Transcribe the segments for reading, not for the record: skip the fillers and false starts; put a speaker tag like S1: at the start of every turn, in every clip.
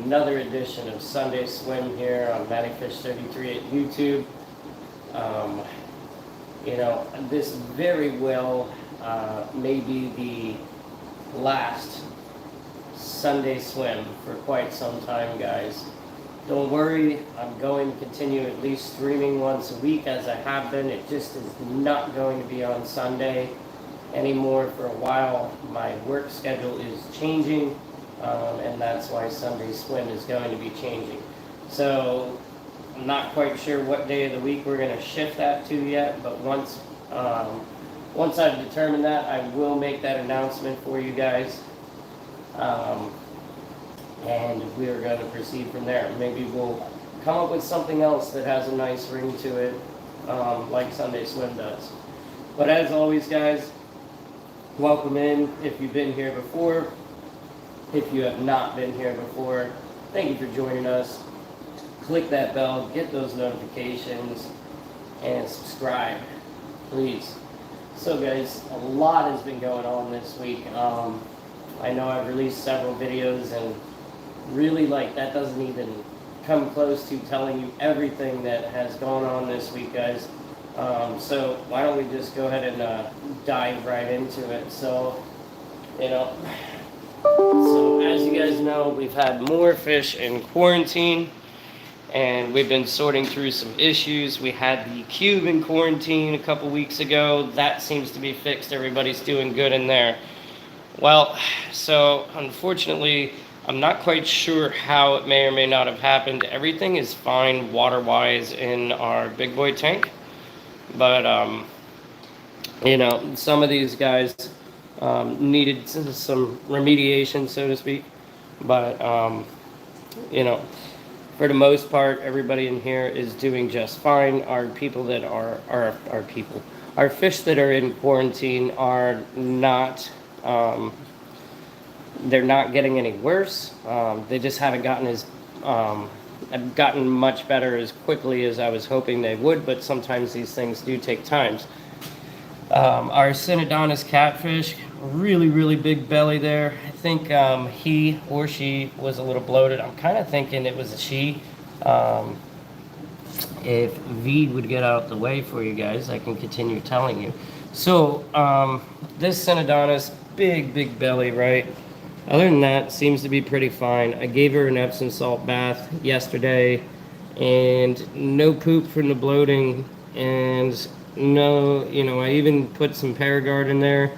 S1: another edition of Sunday Swim here on MattyFish33 at YouTube. This very well may be the last Sunday swim for quite some time, guys. Don't worry, I'm going to continue at least streaming once a week as I have been. It just is not going to be on Sunday anymore for a while. My work schedule is changing, and that's why Sunday swim is going to be changing. So I'm not quite sure what day of the week we're going to shift that to yet, but once I've determined that, I will make that announcement for you guys. And we are going to proceed from there. Maybe we'll come up with something else that has a nice ring to it, like Sunday Swim does. But as always, guys, welcome in if you've been here before. If you have not been here before, thank you for joining us. Click that bell, get those notifications, and subscribe, please. So guys, a lot has been going on this week. I know I've released several videos, and really, that doesn't even come close to telling you everything that has gone on this week, guys. So why don't we just go ahead and dive right into it. So as you guys know, we've had more fish in quarantine, and we've been sorting through some issues. We had the cube in quarantine a couple weeks ago. That seems to be fixed. Everybody's doing good in there. Well, so unfortunately, I'm not quite sure how it may or may not have happened. Everything is fine water-wise in our big boy tank. But, some of these guys needed some remediation, so to speak. But, for the most part, everybody in here is doing just fine. Our people that our fish that are in quarantine are not... they're not getting any worse. They just haven't gotten much better as quickly as I was hoping they would, but sometimes these things do take time. Our Synodontis catfish, really big belly there. I think he or she was a little bloated. I'm kind of thinking it was a she. If V would get out of the way for you guys, I can continue telling you. So this Synodontis, big belly, right? Other than that, seems to be pretty fine. I gave her an Epsom salt bath yesterday, and no poop from the bloating, and no, I even put some Paragard in there,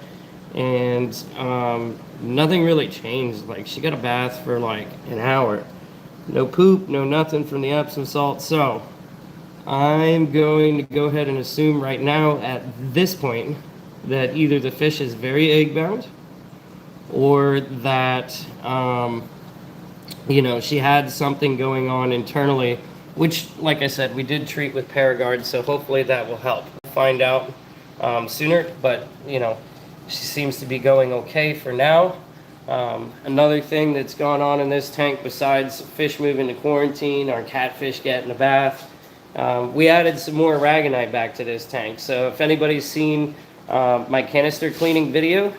S1: and nothing really changed. She got a bath for an hour. No poop, no nothing from the Epsom salt. So I'm going to go ahead and assume right now at this point that either the fish is very egg bound, or that, she had something going on internally, which, like I said, we did treat with Paragard, so hopefully that will help. We'll find out sooner, but, she seems to be going okay for now. Another thing that's gone on in this tank, besides fish moving to quarantine, our catfish getting a bath, we added some more aragonite back to this tank. So if anybody's seen my canister cleaning video,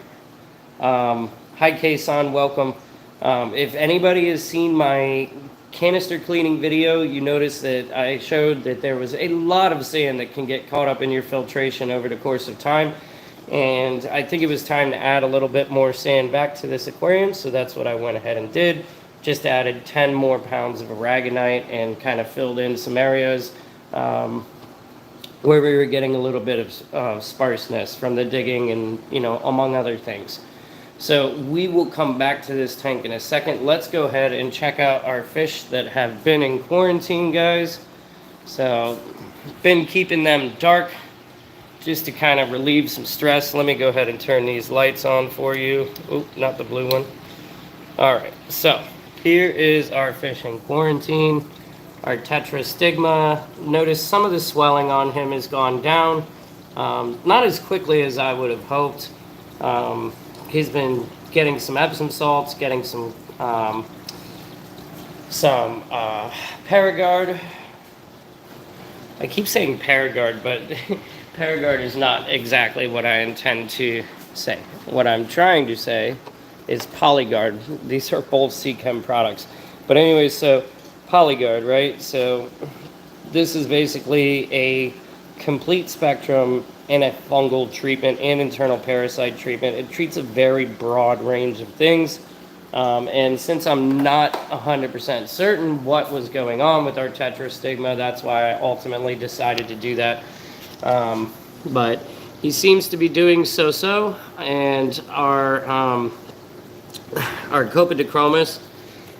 S1: hi Kaysan, welcome. If anybody has seen my canister cleaning video, you notice that I showed that there was a lot of sand that can get caught up in your filtration over the course of time. And I think it was time to add a little bit more sand back to this aquarium, so that's what I went ahead and did. Just added 10 more pounds of aragonite and kind of filled in some areas where we were getting a little bit of sparseness from the digging and, among other things. So we will come back to this tank in a second. Let's go ahead and check out our fish that have been in quarantine, guys. So, been keeping them dark just to kind of relieve some stress. Let me go ahead and turn these lights on for you. Oop, not the blue one. All right, so here is our fish in quarantine. Our tetrastigma. Notice some of the swelling on him has gone down. Not as quickly as I would have hoped. He's been getting some Epsom salts, getting some Paragard. I keep saying Paragard, but Paragard is not exactly what I intend to say. What I'm trying to say is Polyguard. These are both Seachem products. But anyways, so Polyguard, right? So this is basically a complete spectrum antifungal treatment and internal parasite treatment. It treats a very broad range of things. And since I'm not 100% certain what was going on with our tetrastigma, that's why I ultimately decided to do that. But he seems to be doing so-so, and our Copidicromis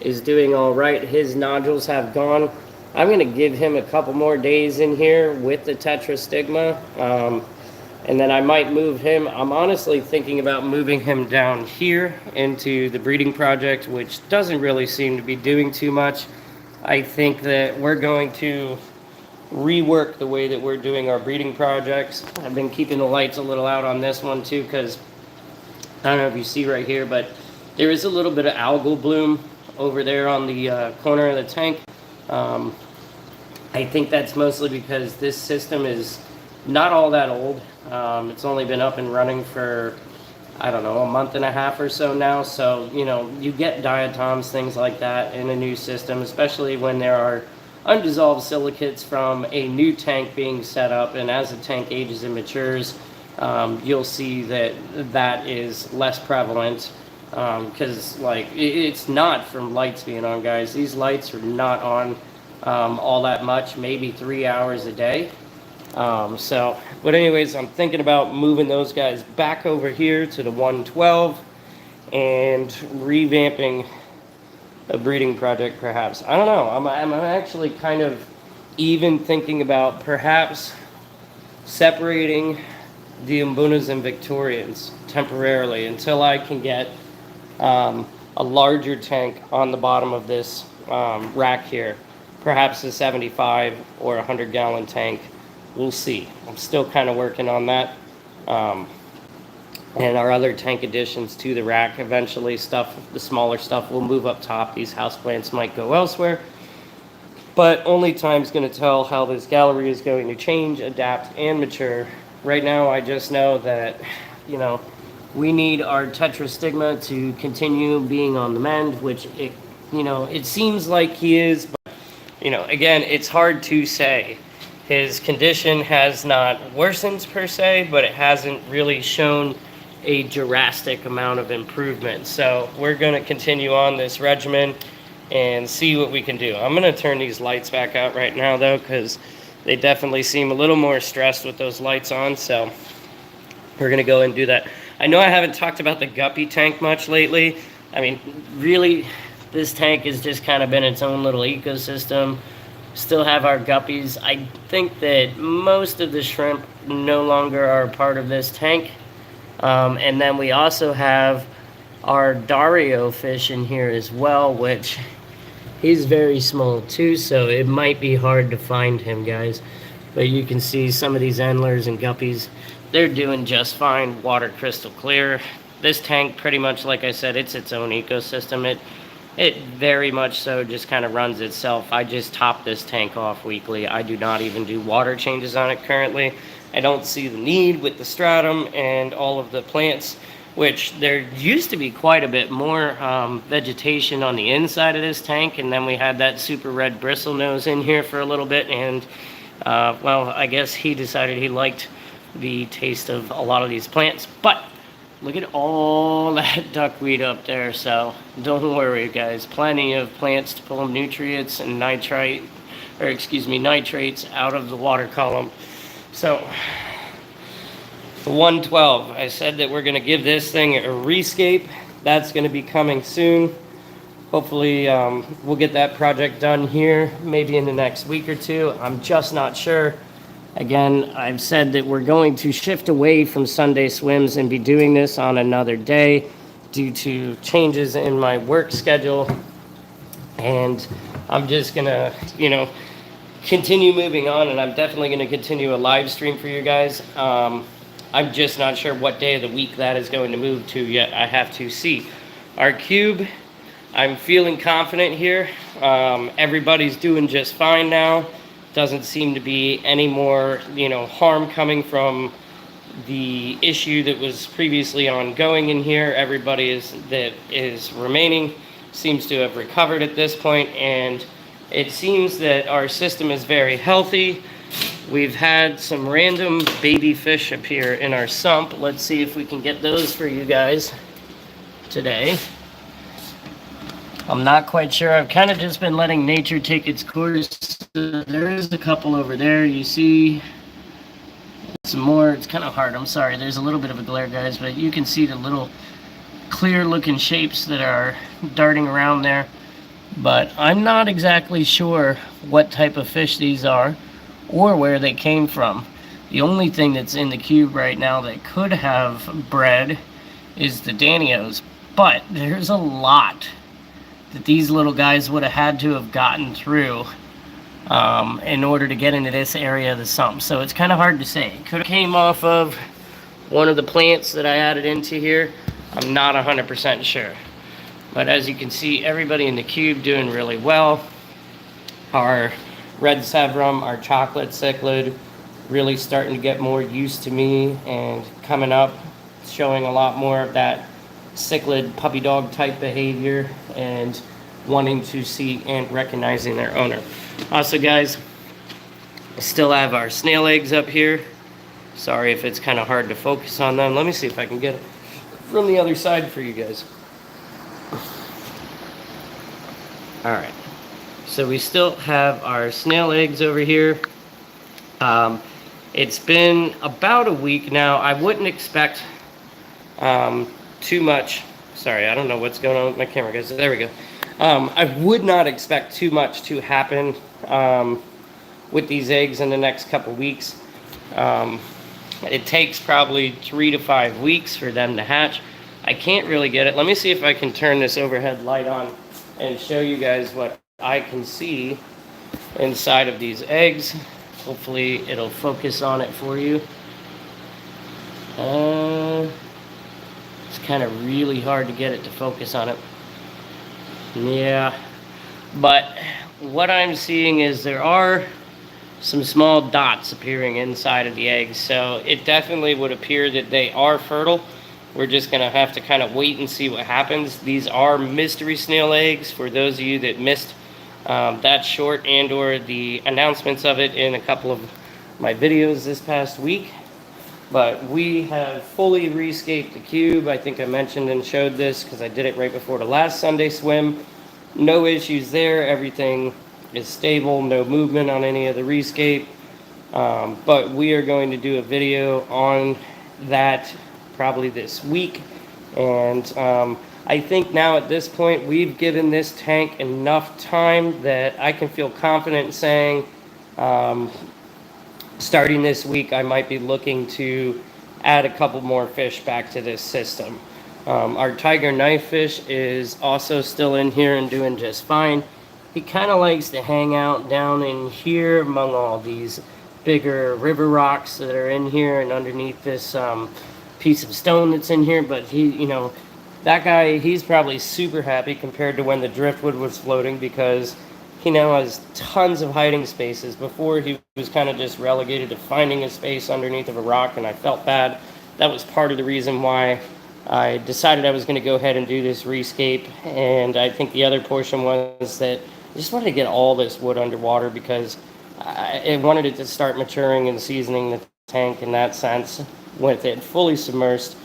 S1: is doing all right. His nodules have gone. I'm going to give him a couple more days in here with the tetrastigma, and then I might move him. I'm honestly thinking about moving him down here into the breeding project, which doesn't really seem to be doing too much. I think that we're going to rework the way that we're doing our breeding projects. I've been keeping the lights a little out on this one too, because I don't know if you see right here, but there is a little bit of algal bloom over there on the corner of the tank. I think that's mostly because this system is not all that old. It's only been up and running for, I don't know, a month and a half or so now. So, you know, you get diatoms, things like that in a new system, especially when there are undissolved silicates from a new tank being set up. And as the tank ages and matures, you'll see that that is less prevalent. Because like it's not from lights being on, guys. These lights are not on all that much, maybe 3 hours a day. But anyways, I'm thinking about moving those guys back over here to the 112 and revamping a breeding project, perhaps. I don't know. I'm actually kind of even thinking about perhaps separating the Umbunas and Victorians temporarily until I can get a larger tank on the bottom of this rack here. Perhaps a 75 or 100-gallon tank. We'll see. I'm still kind of working on that. And our other tank additions to the rack, eventually the smaller stuff will move up top. These houseplants might go elsewhere. But only time's going to tell how this gallery is going to change, adapt, and mature. Right now, I just know that, you know, we need our tetrastigma to continue being on the mend, which it seems like he is, but again, it's hard to say. His condition has not worsened per se, but it hasn't really shown a drastic amount of improvement. So we're going to continue on this regimen and see what we can do. I'm going to turn these lights back out right now though, because they definitely seem a little more stressed with those lights on. So we're going to go and do that. I know I haven't talked about the Guppy tank much lately. I mean, really, this tank has just kind of been its own little ecosystem. Still have our guppies. I think that most of the shrimp no longer are part of this tank. And then we also have our Dario fish in here as well, which he's very small too, so it might be hard to find him, guys. But you can see some of these endlers and guppies, they're doing just fine, water crystal clear. This tank, pretty much like I said, it's its own ecosystem. It very much so just kind of runs itself. I just top this tank off weekly. I do not even do water changes on it currently. I don't see the need with the stratum and all of the plants, which there used to be quite a bit more vegetation on the inside of this tank, and then we had that super red bristlenose in here for a little bit, and well, I guess he decided he liked the taste of a lot of these plants. But look at all that duckweed up there, so don't worry, guys. Plenty of plants to pull nutrients and nitrates out of the water column. So the 112, I said that we're going to give this thing a rescape. That's going to be coming soon. Hopefully we'll get that project done here maybe in the next week or two. I'm just not sure. Again, I've said that we're going to shift away from Sunday swims and be doing this on another day due to changes in my work schedule. And I'm just going to, continue moving on, and I'm definitely going to continue a live stream for you guys. I'm just not sure what day of the week that is going to move to yet. I have to see. Our cube, I'm feeling confident here. Everybody's doing just fine now. Doesn't seem to be any more, harm coming from the issue that was previously ongoing in here. Everybody that is remaining seems to have recovered at this point, and it seems that our system is very healthy. We've had some random baby fish appear in our sump. Let's see if we can get those for you guys today. I'm not quite sure. I've kind of just been letting nature take its course. There is a couple over there. You see some more. It's kind of hard. I'm sorry. There's a little bit of a glare, guys, but you can see the little clear looking shapes that are darting around there. But I'm not exactly sure what type of fish these are or where they came from. The only thing that's in the cube right now that could have bred is the Danios. But there's a lot that these little guys would have had to have gotten through in order to get into this area of the sump. So it's kind of hard to say. It could have came off of one of the plants that I added into here. I'm not 100% sure. But as you can see, everybody in the cube doing really well. Our red Sevrum, our chocolate Cichlid, really starting to get more used to me and coming up, showing a lot more of that Cichlid puppy dog type behavior and wanting to see and recognizing their owner. Also, guys, I still have our snail eggs up here. Sorry if it's kind of hard to focus on them. Let me see if I can get it from the other side for you guys. All right, so we still have our snail eggs over here. It's been about a week now. I wouldn't expect too much. Sorry, I don't know what's going on with my camera, guys. There we go. I would not expect too much to happen with these eggs in the next couple weeks. It takes probably 3 to 5 weeks for them to hatch. I can't really get it. Let me see if I can turn this overhead light on and show you guys what I can see inside of these eggs. Hopefully it'll focus on it for you. It's kind of really hard to get it to focus on it. Yeah, but what I'm seeing is there are some small dots appearing inside of the eggs, so it definitely would appear that they are fertile. We're just going to have to kind of wait and see what happens. These are mystery snail eggs for those of you that missed that short and or the announcements of it in a couple of my videos this past week. But we have fully rescaped the cube. I think I mentioned and showed this because I did it right before the last Sunday swim. No issues there. Everything is stable. No movement on any of the rescape. But we are going to do a video on that probably this week. And I think now at this point we've given this tank enough time that I can feel confident in saying starting this week, I might be looking to add a couple more fish back to this system. Our tiger knifefish is also still in here and doing just fine. He kind of likes to hang out down in here among all these bigger river rocks that are in here and underneath this piece of stone that's in here. But he, you know, that guy, he's probably super happy compared to when the driftwood was floating, because he now has tons of hiding spaces. Before, he was kind of just relegated to finding a space underneath of a rock, and I felt bad. That was part of the reason why I decided I was going to go ahead and do this rescape. And I think the other portion was that I just wanted to get all this wood underwater, because I wanted it to start maturing and seasoning the tank in that sense with it fully submersed,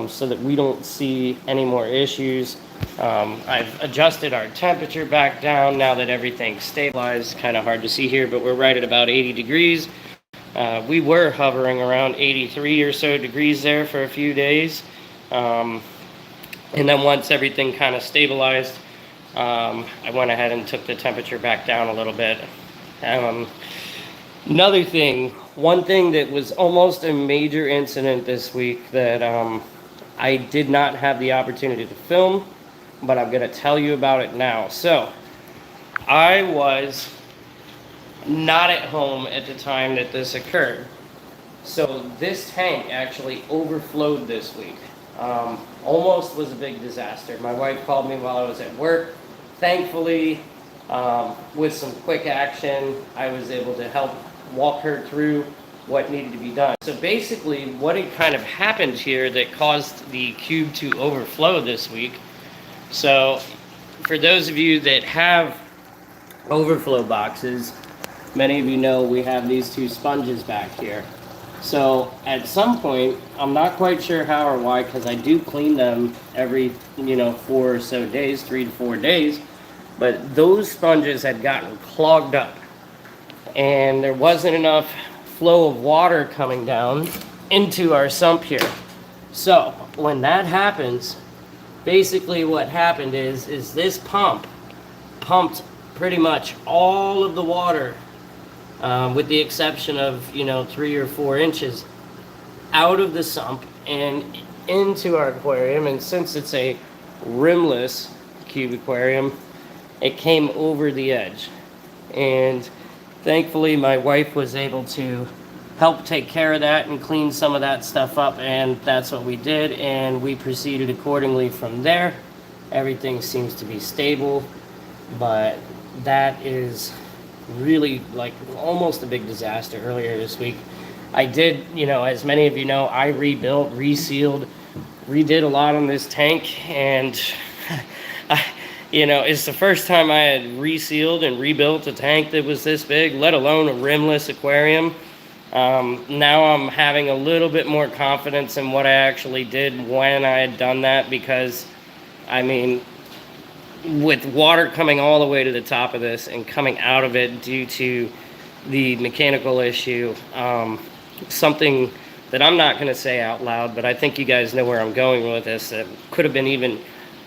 S1: so that we don't see any more issues. I've adjusted our temperature back down now that everything's stabilized. Kind of hard to see here, but we're right at about 80 degrees. We were hovering around 83 or so degrees there for a few days. And then once everything kind of stabilized, I went ahead and took the temperature back down a little bit. Another thing, one thing that was almost a major incident this week that I did not have the opportunity to film, but I'm going to tell you about it now. So, I was not at home at the time that this occurred. So this tank actually overflowed this week. Almost was a big disaster. My wife called me while I was at work. Thankfully, with some quick action, I was able to help walk her through what needed to be done. So basically, what had kind of happened here that caused the cube to overflow this week. So for those of you that have overflow boxes, many of you know we have these two sponges back here. So at some point, I'm not quite sure how or why, because I do clean them every 4 or so days, 3 to 4 days, but those sponges had gotten clogged up and there wasn't enough flow of water coming down into our sump here. So when that happens, basically what happened is this pump pumped pretty much all of the water, with the exception of 3 or 4 inches, out of the sump and into our aquarium. And since it's a rimless cube aquarium, it came over the edge. And thankfully my wife was able to help take care of that and clean some of that stuff up, and that's what we did, and we proceeded accordingly from there. Everything seems to be stable, but that is really like almost a big disaster earlier this week. I did, as many of you know, I rebuilt, resealed, redid a lot on this tank, and it's the first time I had resealed and rebuilt a tank that was this big, let alone a rimless aquarium. Now I'm having a little bit more confidence in what I actually did when I had done that, because with water coming all the way to the top of this and coming out of it due to the mechanical issue, something that I'm not going to say out loud, but I think you guys know where I'm going with this, that could have been even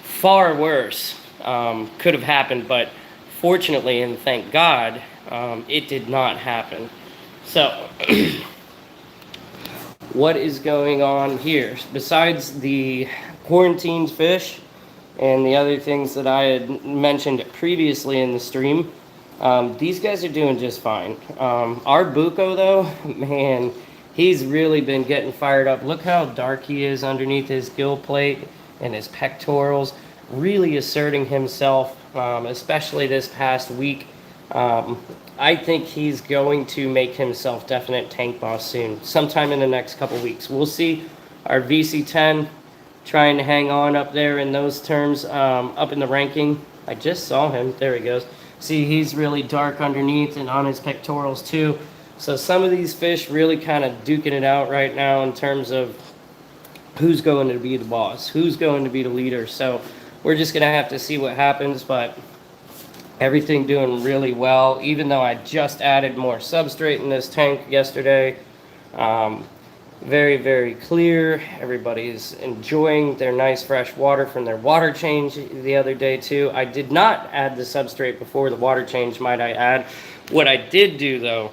S1: far worse, could have happened, but fortunately, and thank God, it did not happen. So, what is going on here? Besides the quarantined fish and the other things that I had mentioned previously in the stream, these guys are doing just fine. Our Buko, though, man, he's really been getting fired up. Look how dark he is underneath his gill plate and his pectorals, really asserting himself, especially this past week. I think he's going to make himself definite tank boss soon, sometime in the next couple weeks. We'll see. Our VC10 trying to hang on up there in those terms, up in the ranking. I just saw him. There he goes. See, he's really dark underneath and on his pectorals too. So some of these fish really kind of duking it out right now in terms of who's going to be the boss, who's going to be the leader. So we're just going to have to see what happens, but everything doing really well, even though I just added more substrate in this tank yesterday. Very, very clear. Everybody's enjoying their nice fresh water from their water change the other day too. I did not add the substrate before the water change, might I add. What I did do though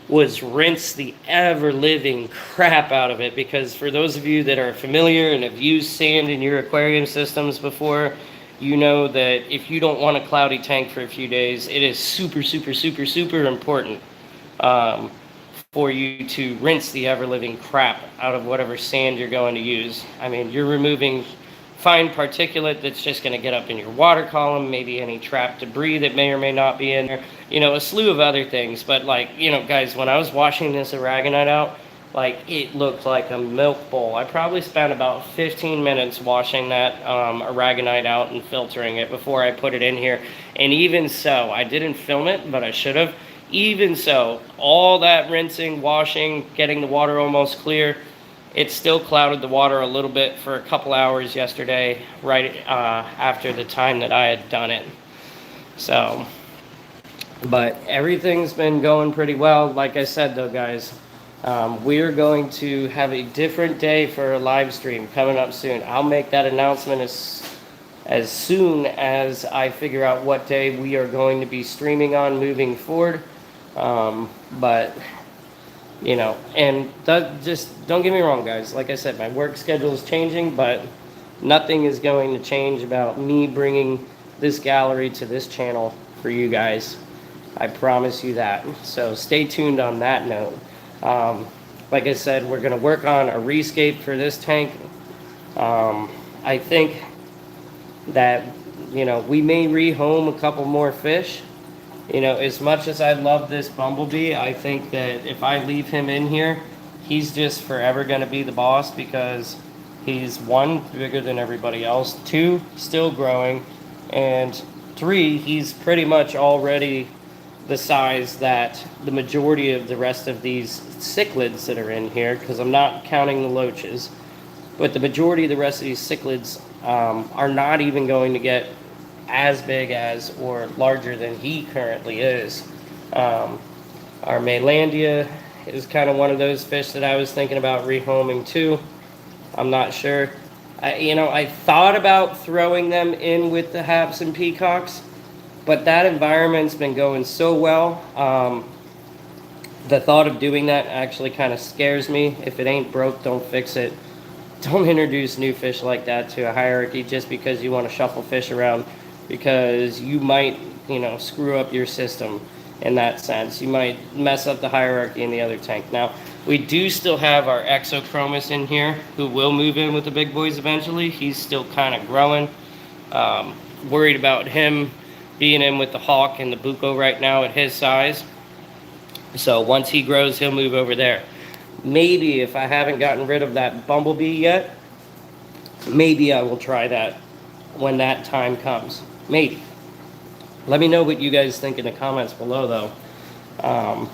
S1: was rinse the ever-living crap out of it, because for those of you that are familiar and have used sand in your aquarium systems before, you know that if you don't want a cloudy tank for a few days, it is super, super, super, super important for you to rinse the ever-living crap out of whatever sand you're going to use. You're removing fine particulate that's just going to get up in your water column, maybe any trapped debris that may or may not be in there, a slew of other things. But guys, when I was washing this aragonite out, it looked like a milk bowl. I probably spent about 15 minutes washing that aragonite out and filtering it before I put it in here. And even so, I didn't film it, but I should have. Even so, all that rinsing, washing, getting the water almost clear, it still clouded the water a little bit for a couple hours yesterday, right after the time that I had done it. So, but everything's been going pretty well. Like I said though, guys, we're going to have a different day for a live stream coming up soon. I'll make that announcement as soon as I figure out what day we are going to be streaming on moving forward. But and just don't get me wrong, guys. Like I said, my work schedule is changing, but nothing is going to change about me bringing this gallery to this channel for you guys. I promise you that. So stay tuned on that note. Like I said, we're going to work on a rescape for this tank. I think that, we may rehome a couple more fish. As much as I love this bumblebee, I think that if I leave him in here, he's just forever going to be the boss, because he's, one, bigger than everybody else, two, still growing, And 3, he's pretty much already the size that the majority of the rest of these cichlids that are in here, because I'm not counting the loaches, but the majority of the rest of these cichlids are not even going to get as big as or larger than he currently is. Our Maylandia is kind of one of those fish that I was thinking about rehoming too. I'm not sure. I thought about throwing them in with the haps and peacocks, but that environment's been going so well. The thought of doing that actually kind of scares me. If it ain't broke, don't fix it. Don't introduce new fish like that to a hierarchy just because you want to shuffle fish around, because you might, screw up your system in that sense. You might mess up the hierarchy in the other tank. Now, we do still have our Exochromis in here, who will move in with the big boys eventually. He's still kind of growing. Worried about him being in with the hawk and the buco right now at his size. So once he grows, he'll move over there. Maybe if I haven't gotten rid of that bumblebee yet, maybe I will try that when that time comes. Maybe. Let me know what you guys think in the comments below, though.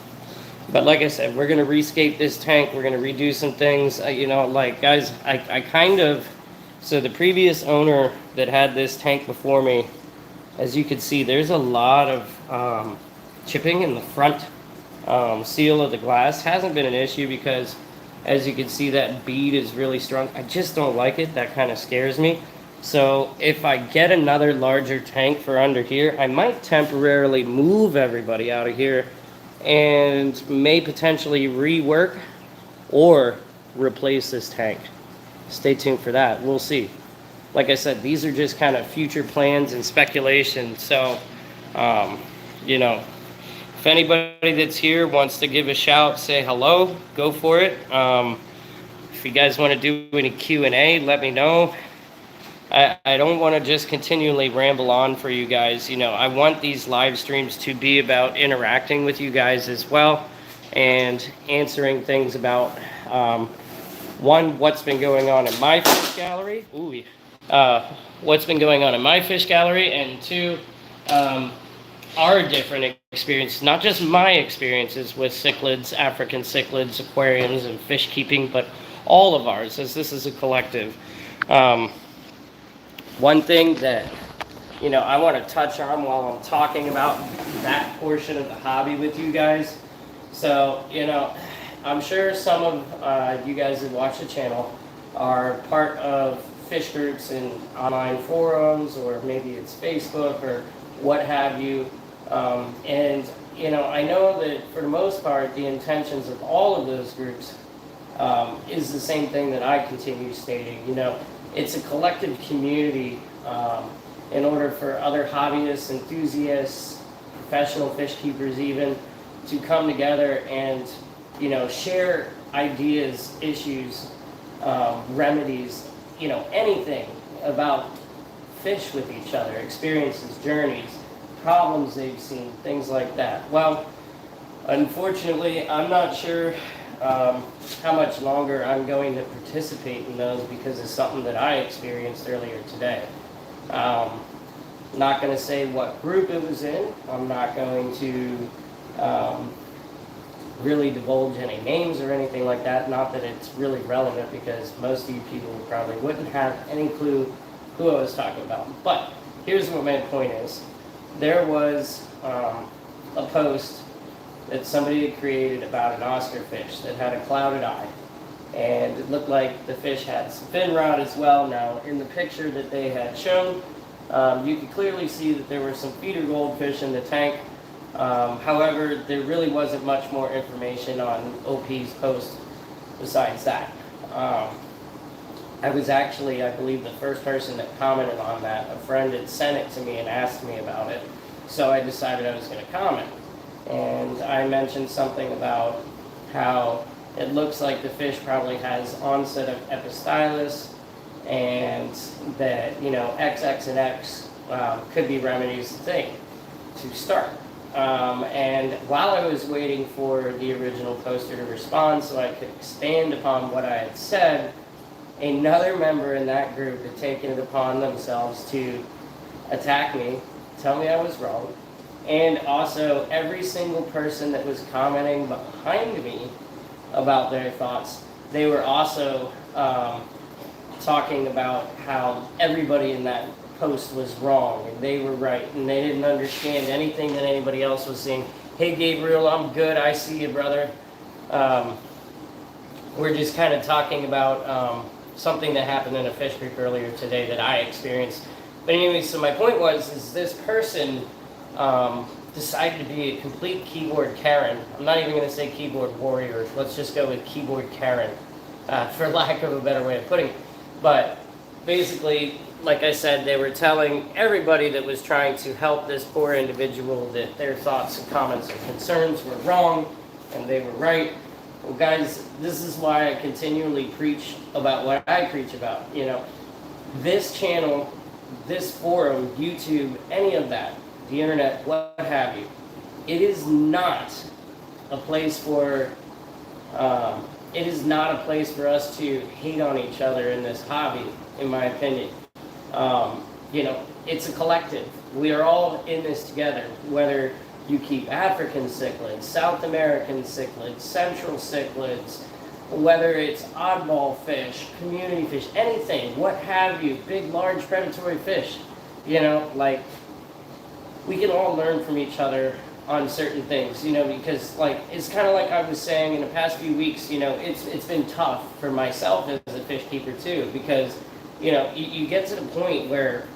S1: But like I said, we're going to rescape this tank. We're going to redo some things. Guys, I kind of... So the previous owner that had this tank before me, as you can see, there's a lot of chipping in the front seal of the glass. Hasn't been an issue because, as you can see, that bead is really strong. I just don't like it. That kind of scares me. So if I get another larger tank for under here, I might temporarily move everybody out of here and may potentially rework or replace this tank. Stay tuned for that. We'll see. Like I said, these are just kind of future plans and speculation. So, if anybody that's here wants to give a shout, say hello, go for it. If you guys want to do any Q&A, let me know. I don't want to just continually ramble on for you guys. I want these live streams to be about interacting with you guys as well and answering things about, one, what's been going on in my fish gallery. What's been going on in my fish gallery, and 2, our different experiences, not just my experiences with cichlids, African cichlids, aquariums, and fish keeping, but all of ours, as this is a collective. One thing that, I want to touch on while I'm talking about that portion of the hobby with you guys. So, I'm sure some of you guys that watch the channel are part of fish groups in online forums, or maybe it's Facebook or what have you. I know that for the most part, the intentions of all of those groups is the same thing that I continue stating. It's a collective community in order for other hobbyists, enthusiasts, professional fish keepers even, to come together and, share ideas, issues, remedies, anything about fish with each other, experiences, journeys, problems they've seen, things like that. Well, unfortunately, I'm not sure how much longer I'm going to participate in those, because it's something that I experienced earlier today. Not going to say what group it was in. I'm not going to really divulge any names or anything like that. Not that it's really relevant, because most of you people probably wouldn't have any clue who I was talking about. But here's what my point is. There was a post that somebody had created about an Oscar fish that had a clouded eye, and it looked like the fish had some fin rot as well. Now, in the picture that they had shown, you could clearly see that there were some feeder goldfish in the tank. However, there really wasn't much more information on OP's post besides that. I was actually, I believe, the first person that commented on that. A friend had sent it to me and asked me about it, so I decided I was going to comment. And I mentioned something about how it looks like the fish probably has onset of epistylus, and that, XX and X could be remedies to start. And while I was waiting for the original poster to respond so I could expand upon what I had said, another member in that group had taken it upon themselves to attack me, tell me I was wrong. And also, every single person that was commenting behind me about their thoughts, they were also talking about how everybody in that post was wrong and they were right and they didn't understand anything that anybody else was saying. Hey Gabriel, I'm good, I see you, brother. We're just kind of talking about something that happened in a fish group earlier today that I experienced. But anyway, so my point is this person decided to be a complete keyboard Karen. I'm not even going to say keyboard warrior. Let's just go with keyboard Karen, for lack of a better way of putting it. But basically, like I said, they were telling everybody that was trying to help this poor individual that their thoughts and comments and concerns were wrong and they were right. Well, guys, this is why I continually preach about what I preach about. You know, this channel, this forum, YouTube, any of that, the internet, what have you, it is not a place for us to hate on each other in this hobby, in my opinion. You know, it's a collective. We are all in this together, whether you keep African cichlids, South American cichlids, central cichlids, whether it's oddball fish, community fish, anything, what have you, big, large predatory fish. You know, like, we can all learn from each other on certain things, you know, because, like, it's kind of like I was saying in the past few weeks, you know, it's been tough for myself as a fish keeper too, because, you know, you get to the point where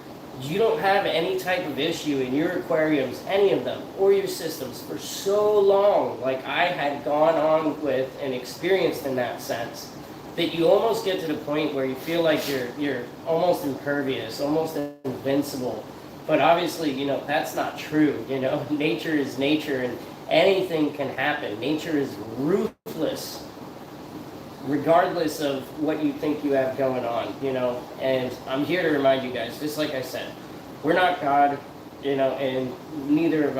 S1: you don't have any type of issue in your aquariums, any of them, or your systems for so long, like I had gone on with and experienced in that sense, that you almost get to the point where you feel like you're almost impervious, almost invincible. But obviously, you know, that's not true. You know, nature is nature and anything can happen. Nature is ruthless, regardless of what you think you have going on, you know. And I'm here to remind you guys, just like I said, we're not God, you know, and neither of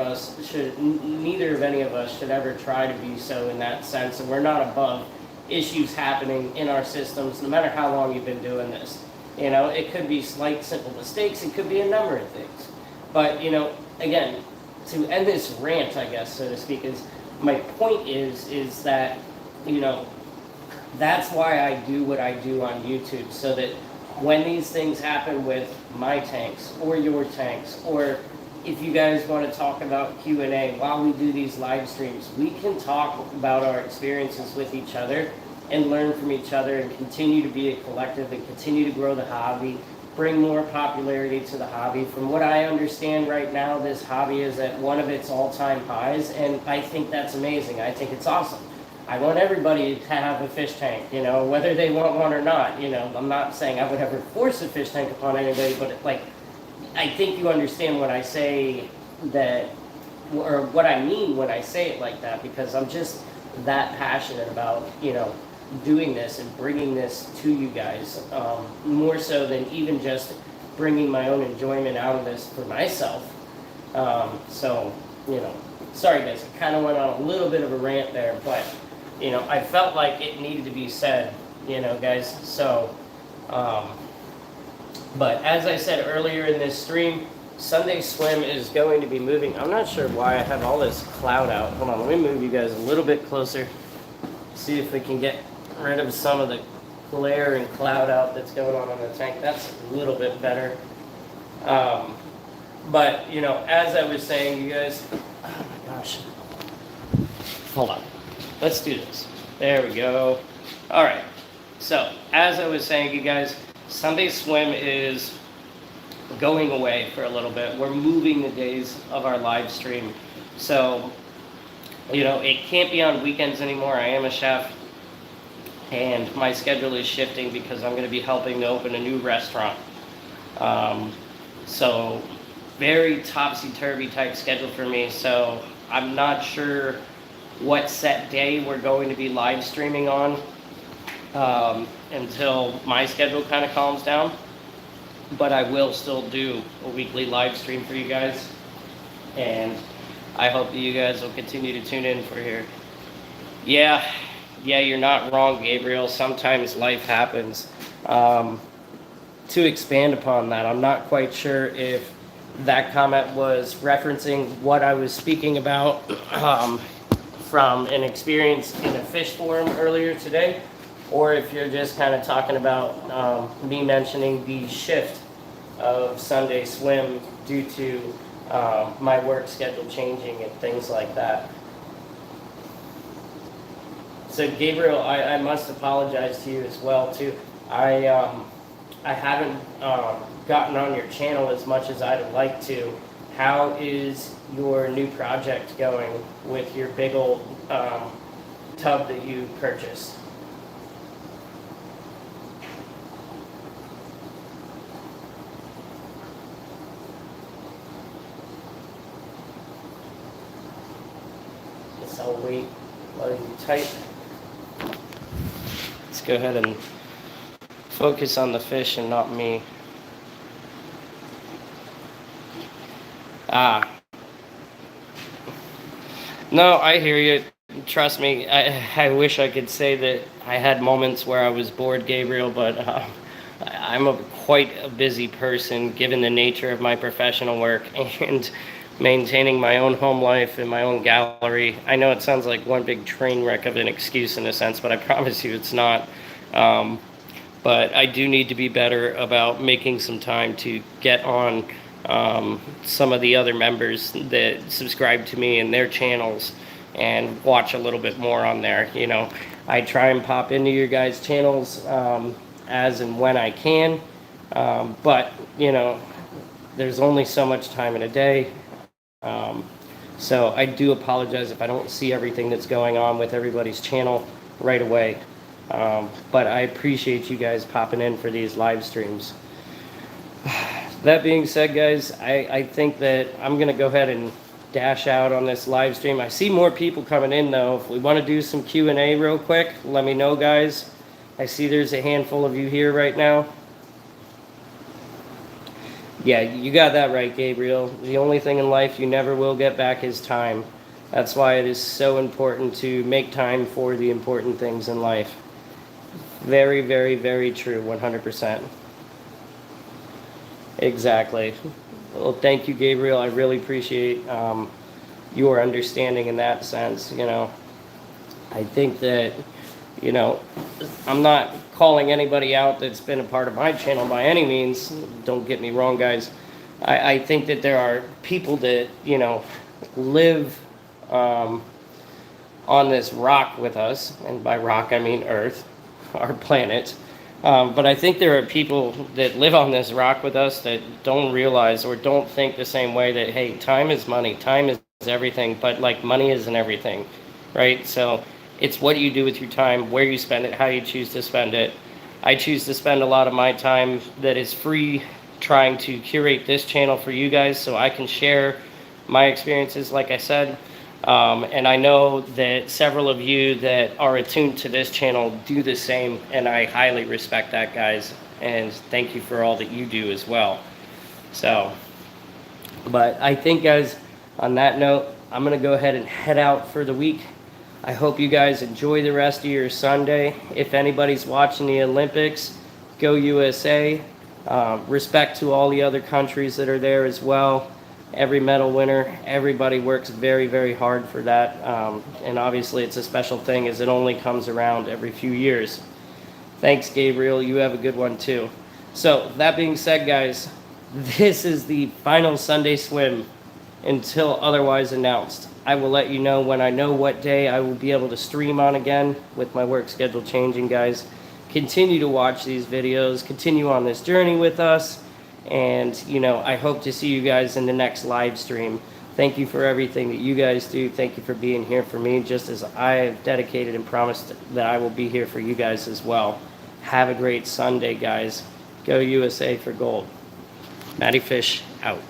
S1: any of us should ever try to be so in that sense. And we're not above issues happening in our systems, no matter how long you've been doing this. You know, it could be slight, simple mistakes. It could be a number of things. But, you know, again, to end this rant, I guess, so to speak, is my point is that, you know, that's why I do what I do on YouTube, so that when these things happen with my tanks or your tanks, or if you guys want to talk about Q&A while we do these live streams, we can talk about our experiences with each other and learn from each other and continue to be a collective and continue to grow the hobby, bring more popularity to the hobby. From what I understand right now, this hobby is at one of its all-time highs, and I think that's amazing. I think it's awesome. I want everybody to have a fish tank, you know, whether they want one or not. You know, I'm not saying I would ever force a fish tank upon anybody, but like, I think you understand what I say that, or what I mean when I say it like that, because I'm just that passionate about, you know, doing this and bringing this to you guys, more so than even just bringing my own enjoyment out of this for myself. So, you know, sorry guys, I kind of went on a little bit of a rant there, but, you know, I felt like it needed to be said, you know, guys. So, but as I said earlier in this stream, Sunday Swim is going to be moving. I'm not sure why I have all this cloud out. Hold on, let me move you guys a little bit closer. See if we can get rid of some of the glare and cloud out that's going on in the tank. That's a little bit better. But, you know, as I was saying, you guys, oh my gosh. Hold on. Let's do this. There we go. All right. So, as I was saying, you guys, Sunday Swim is going away for a little bit. We're moving the days of our live stream. So, you know, it can't be on weekends anymore. I am a chef, and my schedule is shifting because I'm going to be helping to open a new restaurant. So, very topsy-turvy type schedule for me. So, I'm not sure what set day we're going to be live streaming on until my schedule kind of calms down. But I will still do a weekly live stream for you guys, and I hope that you guys will continue to tune in for here. Yeah, you're not wrong, Gabriel. Sometimes life happens. To expand upon that, I'm not quite sure if that comment was referencing what I was speaking about from an experience in a fish forum earlier today, or if you're just kind of talking about me mentioning the shift of Sunday swim due to my work schedule changing and things like that. So Gabriel, I must apologize to you as well too. I haven't gotten on your channel as much as I'd like to. How is your new project going with your big old tub that you purchased? Guess I'll wait while you type. Let's go ahead and focus on the fish and not me. No, I hear you. Trust me, I wish I could say that I had moments where I was bored, Gabriel, but I'm quite a busy person given the nature of my professional work and maintaining my own home life and my own gallery. I know it sounds like one big train wreck of an excuse in a sense, but I promise you it's not. But I do need to be better about making some time to get on some of the other members that subscribe to me and their channels and watch a little bit more on there. You know, I try and pop into your guys' channels as and when I can, but you know, there's only so much time in a day. So I do apologize if I don't see everything that's going on with everybody's channel right away. But I appreciate you guys popping in for these live streams. That being said, guys, I think that I'm going to go ahead and dash out on this live stream. I see more people coming in, though. If we want to do some Q&A real quick, let me know, guys. I see there's a handful of you here right now. Yeah, you got that right, Gabriel. The only thing in life you never will get back is time. That's why it is so important to make time for the important things in life. Very, very, very true, 100%. Exactly. Well, thank you, Gabriel. I really appreciate your understanding in that sense. You know, I think that, you know, I'm not calling anybody out that's been a part of my channel by any means. Don't get me wrong, guys. I think that there are people that, you know, live on this rock with us, and by rock I mean Earth, our planet. But I think there are people that live on this rock with us that don't realize or don't think the same way that, hey, time is money, time is everything, but like money isn't everything, right? So it's what you do with your time, where you spend it, how you choose to spend it. I choose to spend a lot of my time that is free trying to curate this channel for you guys so I can share my experiences, like I said. And I know that several of you that are attuned to this channel do the same, and I highly respect that, guys. And thank you for all that you do as well. So, but I think, guys, on that note, I'm going to go ahead and head out for the week. I hope you guys enjoy the rest of your Sunday. If anybody's watching the Olympics, go USA. Respect to all the other countries that are there as well. Every medal winner, everybody works very, very hard for that. And obviously it's a special thing as it only comes around every few years. Thanks, Gabriel. You have a good one too. So that being said, guys, this is the final Sunday swim until otherwise announced. I will let you know when I know what day I will be able to stream on again with my work schedule changing, guys. Continue to watch these videos, continue on this journey with us, and you know, I hope to see you guys in the next live stream. Thank you for everything that you guys do. Thank you for being here for me, just as I have dedicated and promised that I will be here for you guys as well. Have a great Sunday, guys. Go USA for gold. Matty Fish out.